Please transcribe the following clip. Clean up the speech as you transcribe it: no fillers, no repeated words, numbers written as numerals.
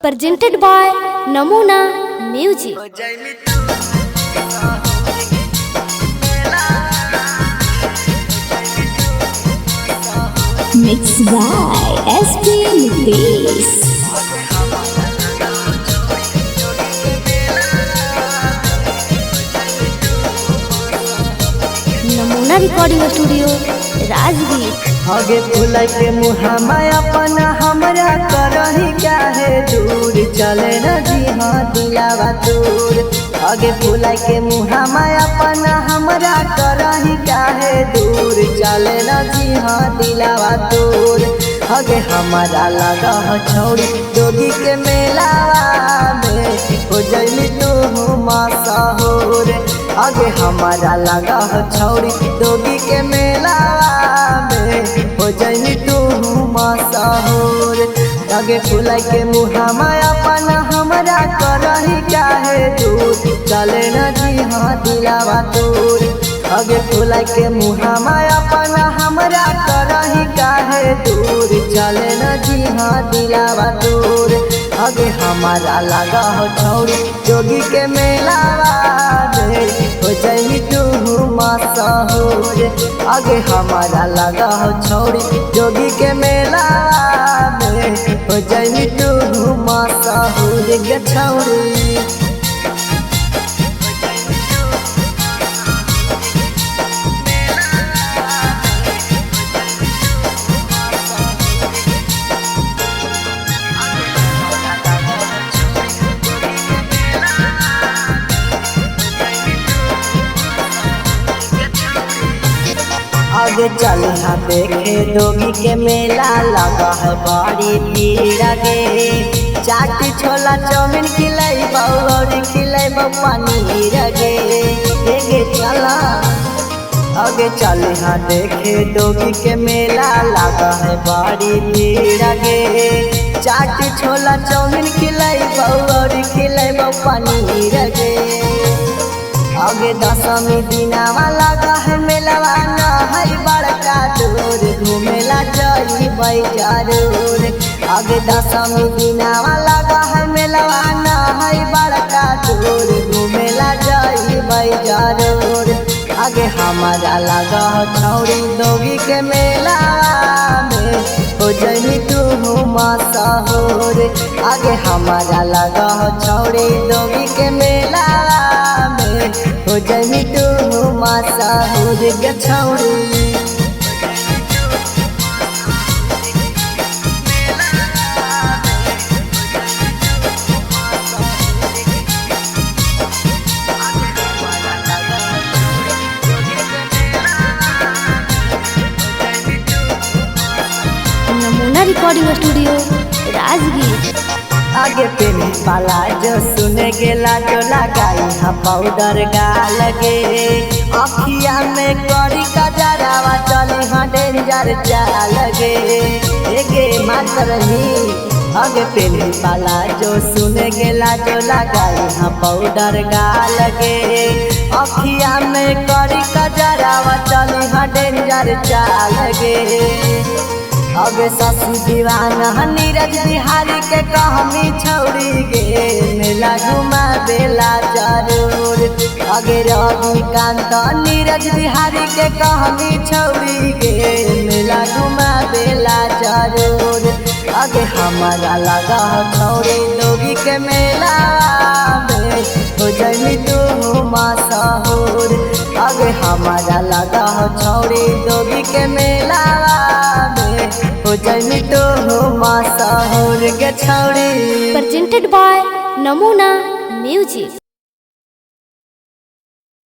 Presented by Namuna Music. Mixed by SP Nitesh. नमूना recording studio Rajgir. आगे फुला के मुहामा अपना हमरा करही काहे दूर चले न जी हाँ दिलावा दूर। आगे फुला के मुहामा अपना हमरा करही काहे दूर चले न जी हाँ दिलावा दूर। आगे हमारा लगा छौड़ी जोगी के मेलावा में हो जइली तू मशहूर। आगे हमारा लगा छौड़ी जोगी के मेलावा में हो जइली तू मशहूर। आगे फुला के मुहामा अपना हमरा करही काहे दूर चले न जी हाँ दिलावा दूर। आगे फुला के मुहामा अपना हमरा करही काहे दूर चले न जी हाँ दिलावा दूर। आगे हमारा लगा छौड़ी जोगी के मेलावा में हो जइली तू मशहूर। आगे हमारा लगा छौड़ी जोगी के मेलावा में हो जइली तू मशहूर गे छौड़ी। आगे चल हाँ देखे दोगी के मेला लगा है बड़ी भीड़ गे। चाट छोला चाउमीन खिलाई और खिलाई पानी गे गे चला। आगे चल हाँ देखे दोगी के मेला लगा है बड़ी भीड़ गे। चाट छोला चाउमीन खिलाई और खिलाई पानी गे। आगे दशमी दिनावा लगा है मेलावा ना है बड़का दूर घूमेला जई जरूर। आगे दशमी दिनावा लगा है मेलावा ना है बड़का दूर घूमेला जई जरूर। आगे हमारा लगा छौड़ी दोगी के मेलावा में हो जइली तू मशहूर। आगे हमारा लगा छौड़ी दोगी के मेलावा में हो जइली तू मशहूर गे छौड़ी। नमूना रिकॉर्डिंग स्टूडियो राजगीर। आगे पेन पाला जो सुने गेला जो लगाई हाँ पाउडर गाल गे। अखिया में करी कजरावा चली हाँ डेंजर चाल गे गे मातरनी। आगे पेन पाला जो सुने गेला जो लगाई हाँ पाउडर गाल गे। अखिया में करी कजरावा चली हाँ डेंजर चाल गे। अगे ससु दीवाना नीरज बिहारी के कहमी छौड़ी गे मेला घुमा बेला जरूर। अगे रविकांत नीरज बिहारी के कहमी छौड़ी गे मेला घुमा बेला जरूर। आगे हमारा लगा छौड़ी दोगी के मेला में हो जइली तू मशहूर। आगे हमारा लगा छौड़ी दोगी के मेला में हो जइली तू मशहूर गे छौड़ी। Presented by Namuna Music.